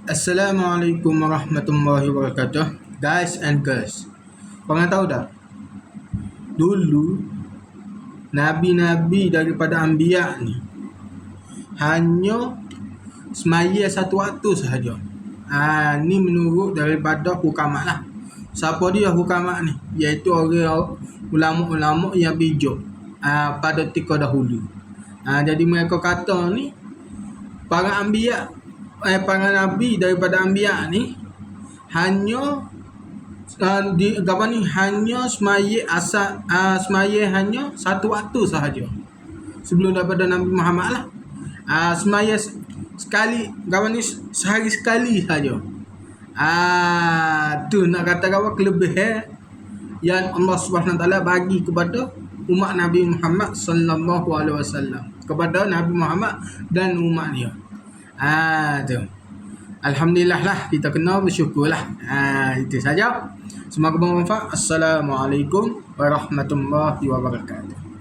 Assalamualaikum warahmatullahi wabarakatuh. Guys and girls, korang tahu tak? Dulu Nabi-Nabi daripada Anbiya ni hanya semaya satu waktu sahaja. Ni menurut daripada hukama lah. Siapa dia hukama ni? Iaitu orang ulama-ulama yang bijak pada ketika dahulu. Jadi mereka kata ni para Anbiya, para Nabi daripada Anbiya ni hanya hanya semaya hanya satu waktu sahaja sebelum daripada Nabi Muhammad lah. Semaya sekali, sehari sekali sahaja. Tu nak kata kelebihan yang Allah Subhanahu Taala bagi kepada umat Nabi Muhammad sallallahu alaihi wasallam, kepada Nabi Muhammad dan umat dia. Tu. Alhamdulillah lah, kita kena bersyukurlah. Itu saja. Semoga bermanfaat. Assalamualaikum warahmatullahi wabarakatuh.